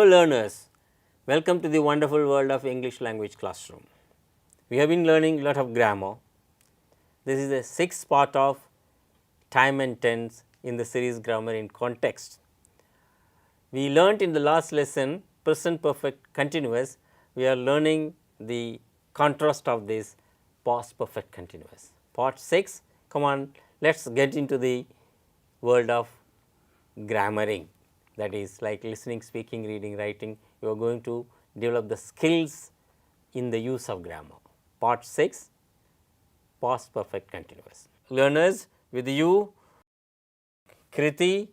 learners, welcome to the wonderful world of English language classroom. We have been learning a lot of grammar. This is the sixth part of time and tense in the series grammar in context. We learnt in the last lesson present perfect continuous. We are learning the contrast of this past perfect continuous. Part 6, come on, let us get into the world of grammaring, that is like listening, speaking, reading, writing. You are going to develop the skills in the use of grammar. Part 6, past perfect continuous. Learners, with you, Kriti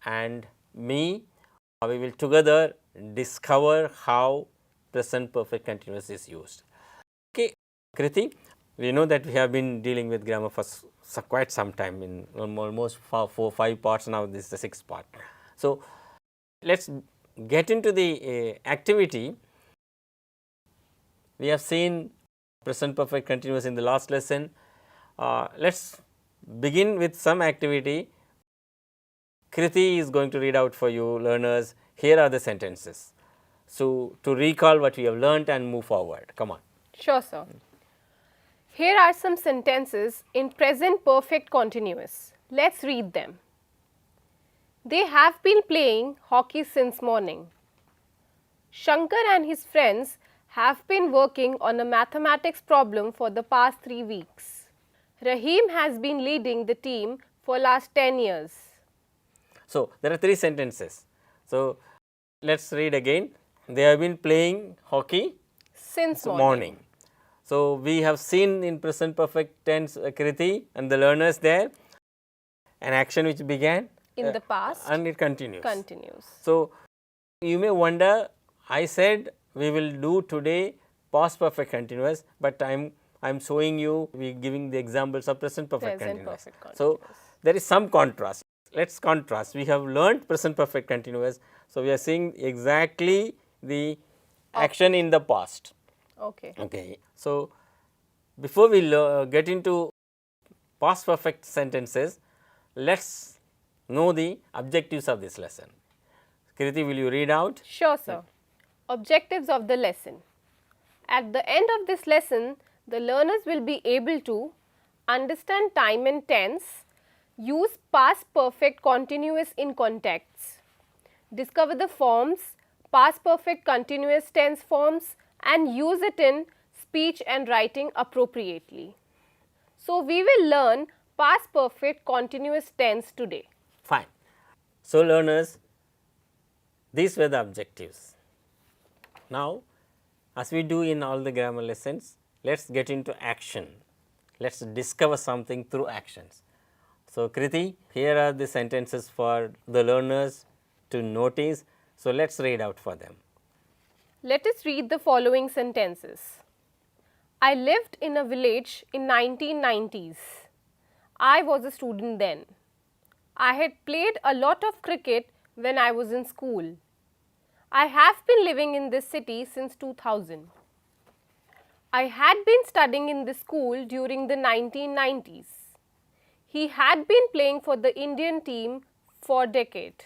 and me, we will together discover how present perfect continuous is used. Okay, Kriti, we know that we have been dealing with grammar for quite some time, in almost 4-5 parts. Now this is the 6th part. So, let us get into the activity. We have seen present perfect continuous in the last lesson. Let us begin with some activity. Kriti is going to read out for you, learners. Here are the sentences. So, to recall what we have learnt and move forward. Come on. Sure, sir. Here are some sentences in present perfect continuous. Let's read them. They have been playing hockey since morning. Shankar and his friends have been working on a mathematics problem for the past 3 weeks. Rahim has been leading the team for last 10 years. So, there are 3 sentences. So, let us read again. They have been playing hockey since morning. So, we have seen in present perfect tense Kriti and the learners there an action which began in the past and it continues. So, you may wonder, I said we will do today past perfect continuous, but I am showing you, we are giving the examples of present perfect continuous. So, there is some contrast. Let us contrast. We have learnt present perfect continuous. So, we are seeing exactly the action in the past. Okay. So, before we get into past perfect sentences, let us know the objectives of this lesson. Kriti, will you read out? Sure, sir. Objectives of the lesson. At the end of this lesson, the learners will be able to understand time and tense, use past perfect continuous in contexts, discover the forms, past perfect continuous tense forms, and use it in speech and writing appropriately. So, we will learn past perfect continuous tense today. Fine. So, learners, these were the objectives. Now, as we do in all the grammar lessons, let us get into action. Let us discover something through actions. So, Kriti, here are the sentences for the learners to notice. So, let us read out for them. Let us read the following sentences. I lived in a village in 1990s. I was a student then. I had played a lot of cricket when I was in school. I have been living in this city since 2000. I had been studying in this school during the 1990s. He had been playing for the Indian team for a decade.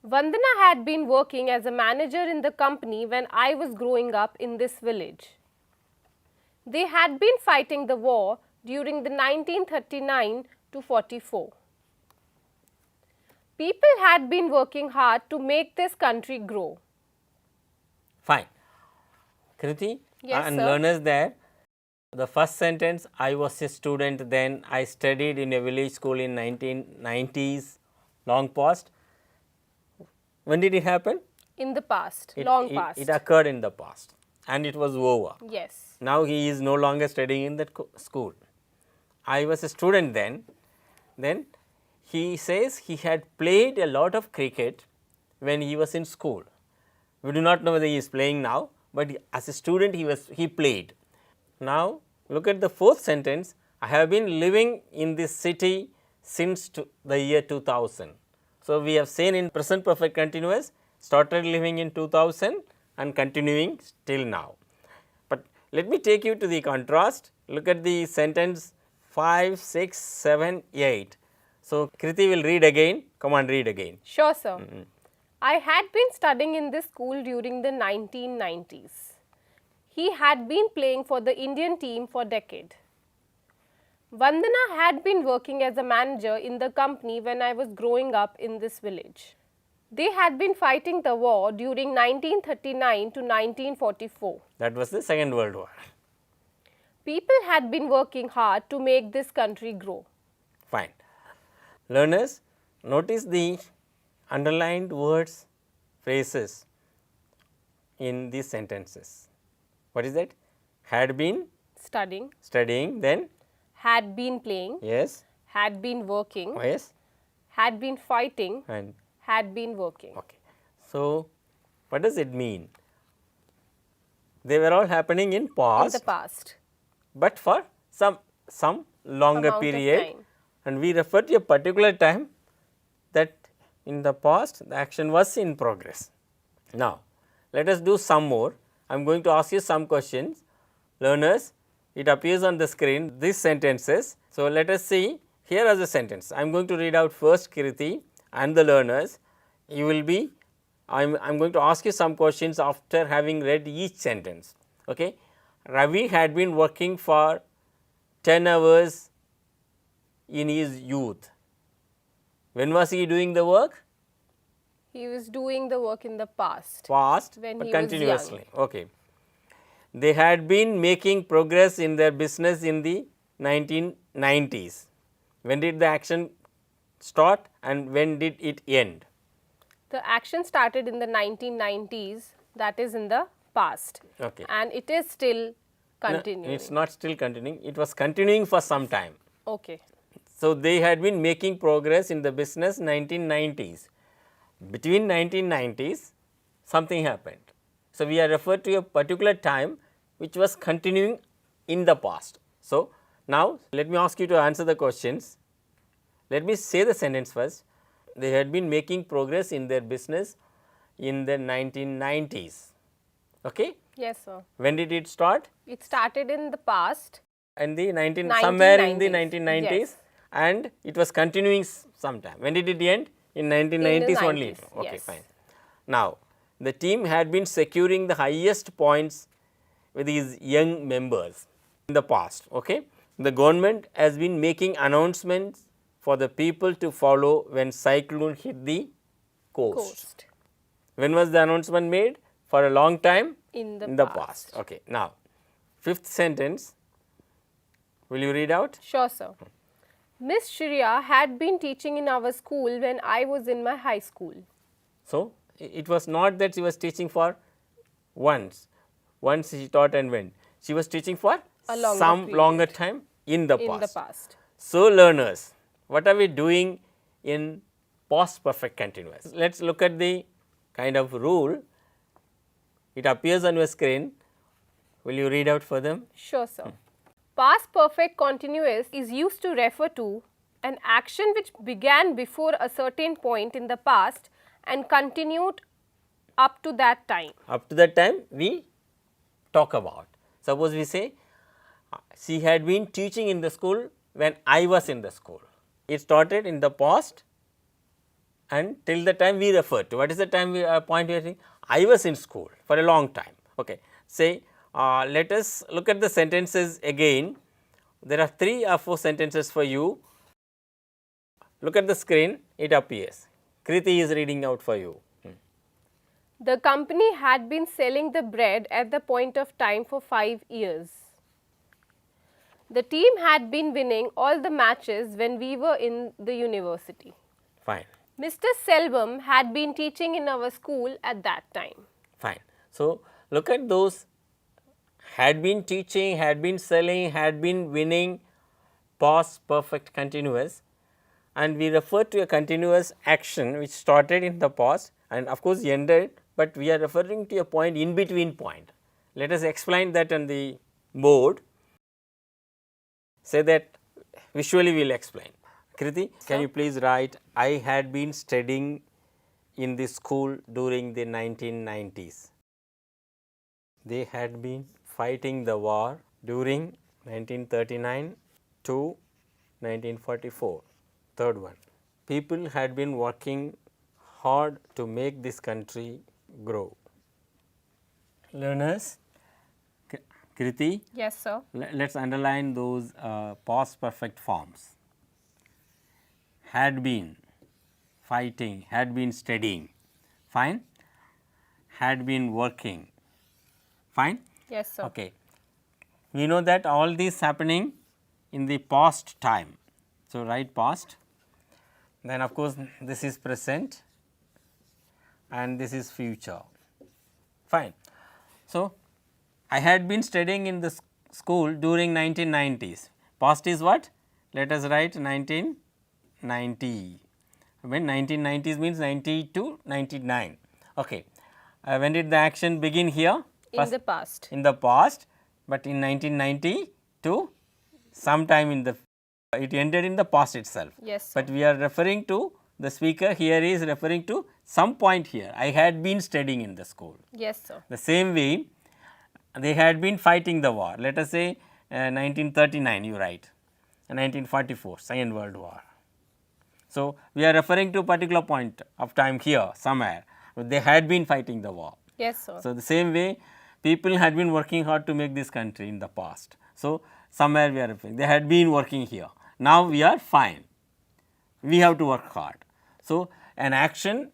Vandana had been working as a manager in the company when I was growing up in this village. They had been fighting the war during the 1939 to 44. People had been working hard to make this country grow. Fine. Kriti, yes, and sir. Learners there, the first sentence, I was a student then, I studied in a village school in 1990s, long past. When did it happen? In the past, long past. It occurred in the past and it was over. Yes. Now, he is no longer studying in that school. I was a student then he says he had played a lot of cricket when he was in school. We do not know whether he is playing now, but as a student he played. Now, look at the 4th sentence, I have been living in this city since the year 2000. So, we have seen in present perfect continuous, started living in 2000 and continuing till now. But let me take you to the contrast. Look at the sentence 5, 6, 7, 8. So, Kriti will read again. Come on, read again. Sure, sir. I had been studying in this school during the 1990s. He had been playing for the Indian team for a decade. Vandana had been working as a manager in the company when I was growing up in this village. They had been fighting the war during 1939 to 1944. That was the Second World War. People had been working hard to make this country grow. Fine. Learners, notice the underlined words, phrases in these sentences. What is that? Had been Studying, then had been playing, yes, had been working, yes, had been fighting, and had been working. okay. So, what does it mean? They were all happening in In past, the past. but for some longer Amount of period, time. and we refer to a particular time that in the past the action was in progress. Now, let us do some more. I am going to ask you some questions. Learners, it appears on the screen these sentences. So, let us see here as a sentence. I am going to read out first, Kirti, and the learners. You will be, I am going to ask you some questions after having read each sentence. Okay. Ravi had been working for 10 hours in his youth. When was he doing the work? He was doing the work in the past. Past, When but he was continuously. young. Okay. They had been making progress in their business in the 1990s. When did the action start and when did it end? The action started in the 1990s, that is in the past. Okay. And it is still No, continuing. it is not still continuing, it was continuing for some time. Okay. So, they had been making progress in the business 1990s. Between 1990s, something happened. So, we are referred to a particular time which was continuing in the past. So, now let me ask you to answer the questions. Let me say the sentence first. They had been making progress in their business in the 1990s. Okay? Yes, sir. When did it start? It started in the past. In the somewhere in the 1990s, 1990s, yes. and it was continuing sometime. When did it end? In 1990s only. 90s, Okay, yes. fine. Now, the team had been securing the highest points with these young members in the past. Okay? The government has been making announcements for the people to follow when cyclone hit the coast. When was the announcement made? For a long time? In the past. Okay. Now, fifth sentence, will you read out? Sure, sir. Miss Shriya had been teaching in our school when I was in my high school. So, it was not that she was teaching for once she taught and went. She was teaching for A longer some period. longer time in the In the past. past. So, learners, what are we doing in past perfect continuous? Let us look at the kind of rule. It appears on your screen. Will you read out for them? Sure, sir. Past perfect continuous is used to refer to an action which began before a certain point in the past and continued up to that time. Up to that time we talk about. Suppose we say, she had been teaching in the school when I was in the school. It started in the past and till the time we refer to. What is the time point we are saying? I was in school for a long time. Okay. Say, let us look at the sentences again. There are 3 or 4 sentences for you. Look at the screen, it appears. Kriti is reading out for you. The company had been selling the bread at the point of time for 5 years. The team had been winning all the matches when we were in the university. Fine. Mr. Selvam had been teaching in our school at that time. Fine. So, look at those had been teaching, had been selling, had been winning, past perfect continuous, and we refer to a continuous action which started in the past and of course ended, but we are referring to a point in between point. Let us explain that on the board. Say that visually we will explain. Kriti, can you please write, I had been studying in the school during the 1990s. They had been fighting the war during 1939 to 1944. Third one, people had been working hard to make this country grow. Learners, Kriti, Yes, sir. let us underline those past perfect forms. Had been, fighting, had been studying, fine. Had been working, fine. Yes, sir. Okay. We know that all these happening in the past time. So, write past, then of course, this is present and this is future, fine. So, I had been studying in the school during 1990s. Past is what? Let us write 1990. When 1990s means 90 to 99. Okay. When did the action begin here? In the past. In the past, but in 1990 to sometime in the, it ended in the past itself. Yes, sir. But we are referring to, the speaker here is referring to some point here. I had been studying in the school. Yes, sir. The same way, they had been fighting the war. Let us say 1939 you write, 1944 Second World War. So, we are referring to particular point of time here somewhere, they had been fighting the war. Yes, sir. So, the same way people had been working hard to make this country in the past. So, somewhere we are referring, they had been working here. Now, we are fine, we have to work hard. So, an action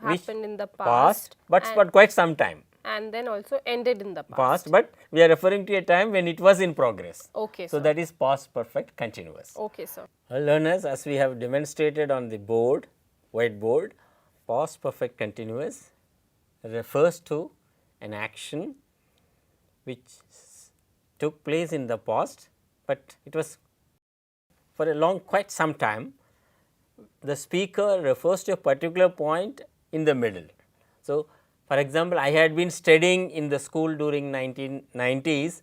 which Happened in the past, but for quite some time and then also ended in the past, but we are referring to a time when it was in progress. Okay, So, sir. that is past perfect continuous. Okay, sir. Learners, as we have demonstrated on the board, whiteboard, past perfect continuous refers to an action which took place in the past, but it was for a long, quite some time. The speaker refers to a particular point in the middle. So, for example, I had been studying in the school during 1990s,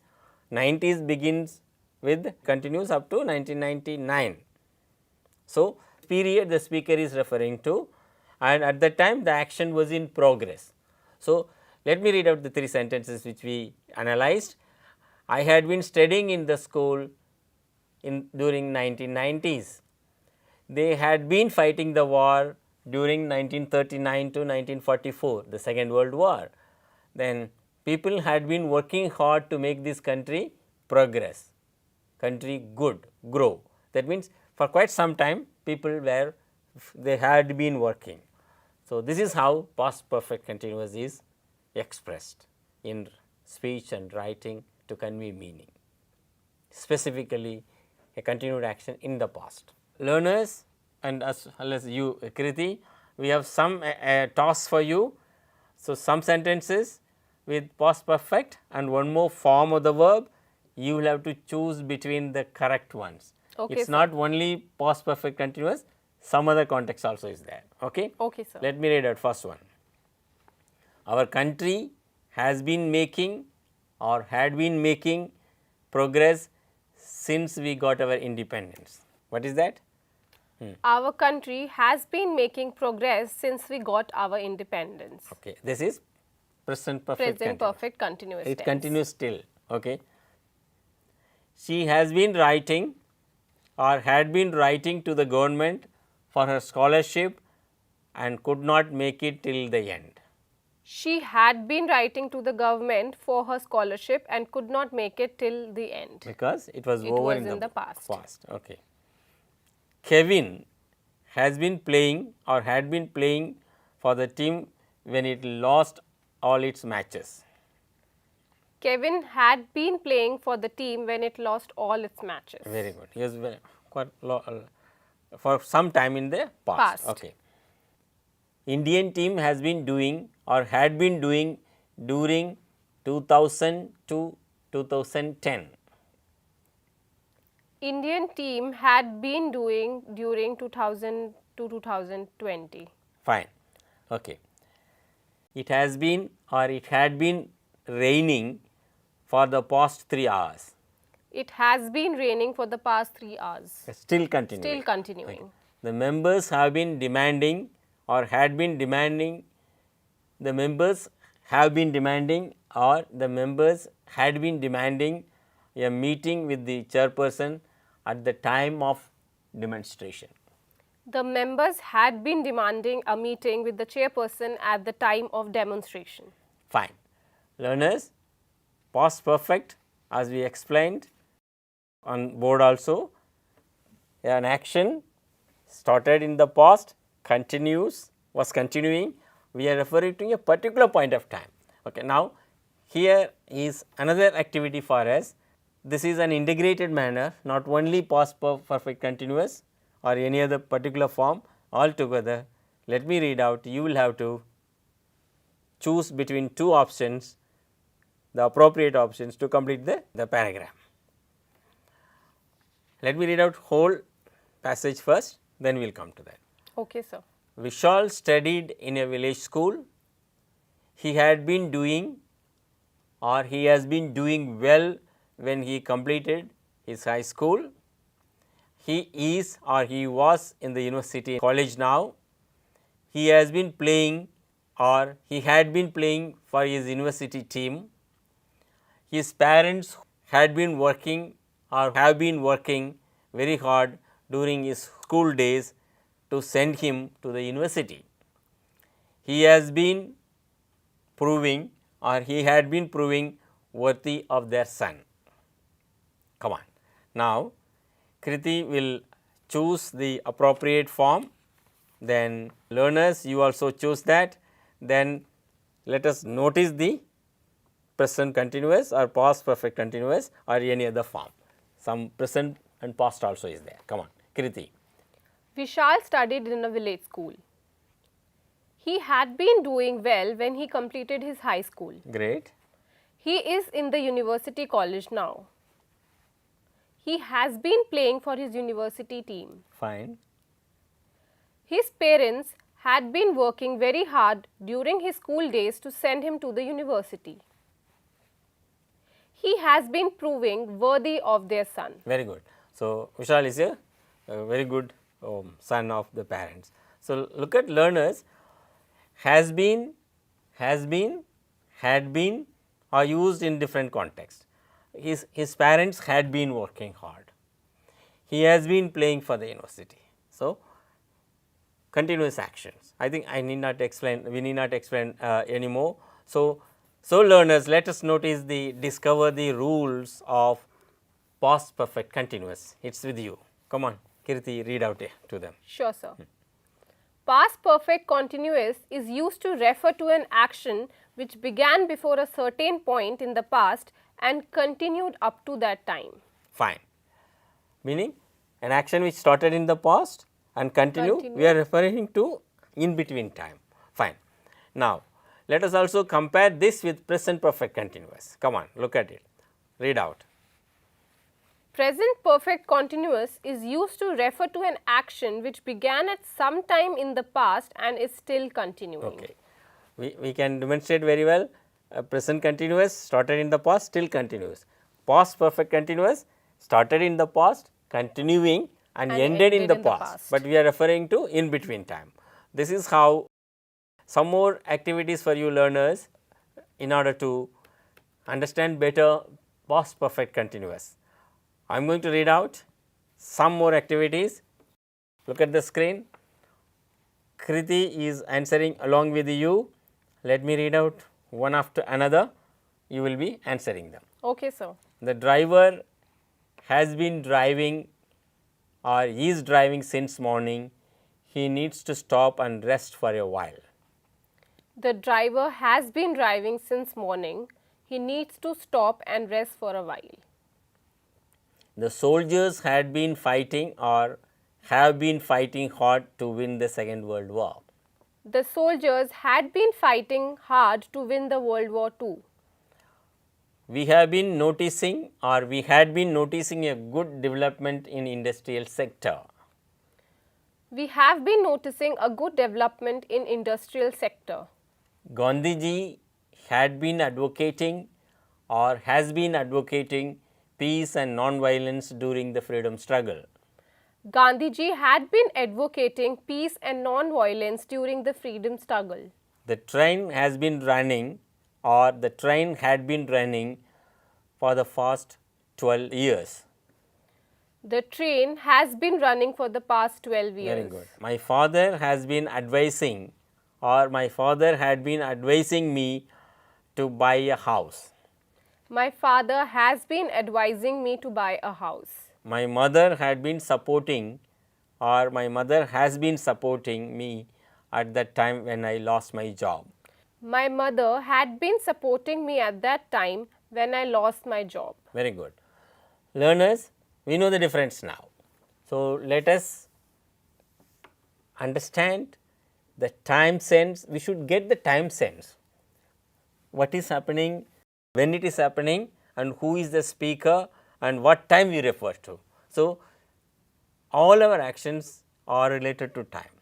90s begins with continues up to 1999. So, period the speaker is referring to, and at that time the action was in progress. So, let me read out the three sentences which we analyzed. I had been studying in the school during 1990s. They had been fighting the war during 1939 to 1944, the Second World War. Then people had been working hard to make this country progress, country good, grow. That means, for quite some time people were, they had been working. So, this is how past perfect continuous is expressed in speech and writing to convey meaning, specifically a continued action in the past. Learners, and as well as you, Kriti, we have some tasks for you. So, some sentences with past perfect and one more form of the verb, you will have to choose between the correct ones. Okay, It is sir. not only past perfect continuous, some other context also is there. Okay? Okay, sir. Let me read out first one. Our country has been making or had been making progress since we got our independence. What is that? Our country has been making progress since we got our independence. Okay. This is present perfect Present continuous. perfect continuous It tense. continues still. Okay. She has been writing or had been writing to the government for her scholarship and could not make it till the end. She had been writing to the government for her scholarship and could not make it till the end. Because it was It over was in in the the past. Okay. Kevin has been playing or had been playing for the team when it lost all its matches. Kevin had been playing for the team when it lost all its matches. Very good. He was quite for some time in the past. Okay. Indian team has been doing or had been doing during 2000 to 2010. Indian team had been doing during 2000 to 2020. Fine. Okay. It has been or it had been raining for the past 3 hours. It has been raining for the past 3 hours. Still continuing. Still continuing. The members have been demanding or had been demanding, the members have been demanding or the members had been demanding a meeting with the chairperson at the time of demonstration. The members had been demanding a meeting with the chairperson at the time of demonstration. Fine. Learners, past perfect as we explained on board also, an action started in the past, continues, was continuing, we are referring to a particular point of time. Okay. Now, here is another activity for us. This is an integrated manner, not only past perfect continuous or any other particular form altogether. Let me read out, you will have to choose between two options, the appropriate options to complete the paragraph. Let me read out whole passage first, then we will come to that. Okay, sir. Vishal studied in a village school. He had been doing or he has been doing well when he completed his high school. He is or he was in the university college now. He has been playing or he had been playing for his university team. His parents had been working or have been working very hard during his school days to send him to the university. He has been proving or he had been proving worthy of their son. Come on. Now, Kriti will choose the appropriate form, then learners you also choose that, then let us notice the present continuous or past perfect continuous or any other form. Some present and past also is there. Come on, Kriti. Vishal studied in a village school. He had been doing well when he completed his high school. Great. He is in the university college now. He has been playing for his university team. Fine. His parents had been working very hard during his school days to send him to the university. He has been proving worthy of their son. Very good. So, Vishal is a very good son of the parents. So, look at learners, has been, had been are used in different contexts. His parents had been working hard. He has been playing for the university. So, continuous actions. I think I need not explain, we need not explain anymore. So, learners, let us notice discover the rules of past perfect continuous. It is with you. Come on, Kirti, read out to them. Sure, sir. Past perfect continuous is used to refer to an action which began before a certain point in the past and continued up to that time. Fine. Meaning an action which started in the past and continue. We are referring to in between time. Fine. Now, let us also compare this with present perfect continuous. Come on, look at it. Read out. Present perfect continuous is used to refer to an action which began at some time in the past and is still continuing. Okay. We can demonstrate very well. Present continuous started in the past, still continuous. Past perfect continuous started in the past, continuing and ended in the past. But we are referring to in between time. This is how some more activities for you learners in order to understand better past perfect continuous. I am going to read out some more activities. Look at the screen. Kriti is answering along with you. Let me read out one after another. You will be answering them. Okay, sir. The driver has been driving or is driving since morning. He needs to stop and rest for a while. The driver has been driving since morning. He needs to stop and rest for a while. The soldiers had been fighting or have been fighting hard to win the Second World War. The soldiers had been fighting hard to win the World War II. We have been noticing or we had been noticing a good development in industrial sector. We have been noticing a good development in industrial sector. Gandhiji had been advocating or has been advocating peace and non-violence during the freedom struggle. Gandhiji had been advocating peace and non-violence during the freedom struggle. The train has been running or the train had been running for the past 12 years. The train has been running for the past 12 years. Very good. My father has been advising, or my father had been advising me to buy a house. My father has been advising me to buy a house. My mother had been supporting, or my mother has been supporting me at that time when I lost my job. My mother had been supporting me at that time when I lost my job. Very good. Learners, we know the difference now. So, let us understand the time sense. We should get the time sense. What is happening, when it is happening, and who is the speaker, and what time we refer to. So, all our actions are related to time.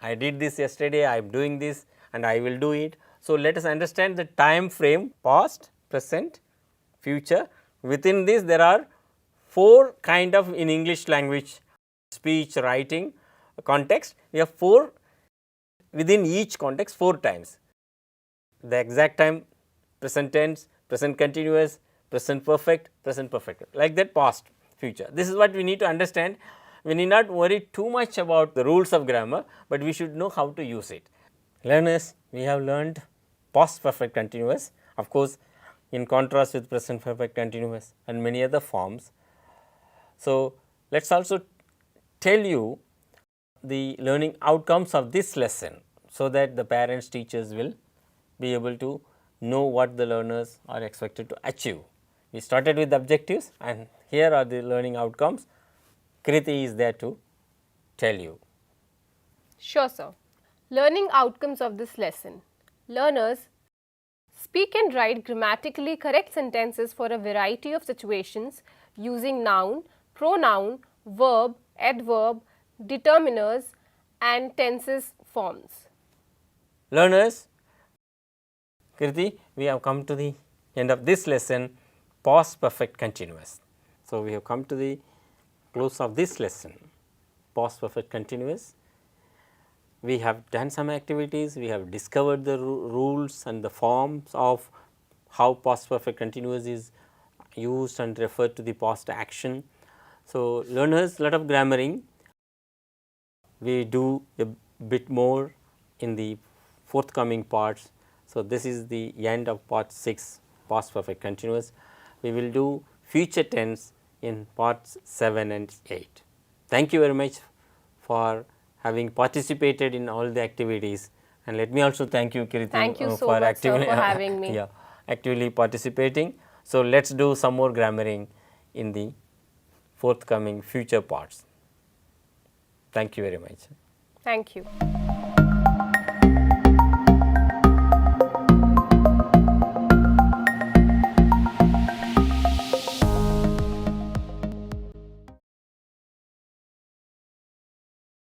I did this yesterday, I am doing this, and I will do it. So, let us understand the time frame: past, present, future. Within this there are 4 kind of, in English language, speech, writing context. We have 4, within each context 4 times. The exact time, present tense, present continuous, present perfect, like that, past, future. This is what we need to understand. We need not worry too much about the rules of grammar, but we should know how to use it. Learners, we have learned past perfect continuous, of course, in contrast with present perfect continuous and many other forms. So, let us also tell you the learning outcomes of this lesson, so that the parents, teachers will be able to know what the learners are expected to achieve. We started with objectives, and here are the learning outcomes. Kriti is there to tell you. Sure, sir. Learning outcomes of this lesson. Learners, speak and write grammatically correct sentences for a variety of situations using noun, pronoun, verb, adverb, determiners and tenses forms. Learners, Kriti, we have come to the end of this lesson, past perfect continuous. So, we have come to the close of this lesson, past perfect continuous. We have done some activities, we have discovered the rules and the forms of how past perfect continuous is used and referred to the past action. So, learners, lot of grammaring. We do a bit more in the forthcoming parts. So, this is the end of part 6, past perfect continuous. We will do future tense in parts 7 and 8. Thank you very much for having participated in all the activities, and let me also thank you, Kirti, Thank you so much, sir, for having me. Actively participating. So, let us do some more grammaring in the forthcoming future parts. Thank you very much. Thank you.